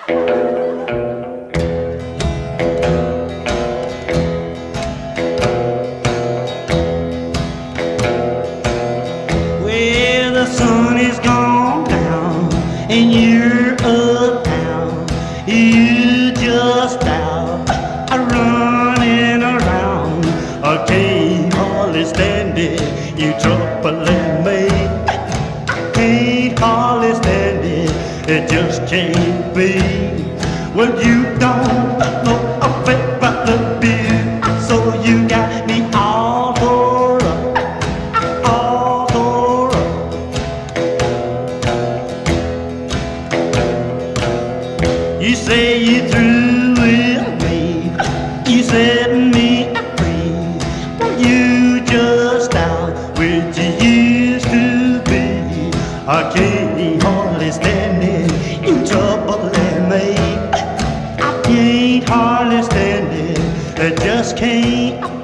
Well, the sun is gone down and you're uptown. You just out running around. I can't hardly stand it, you troubling me. Can't hardly stand it, it just can't be. Well, you don't know a bit about the beer, so you got me all tore up, all tore up. You say you through with me, you set me free. Well, you just out where you used to be. I can't hardly stand it, you troubling me. I can't hardly stand it, I just can't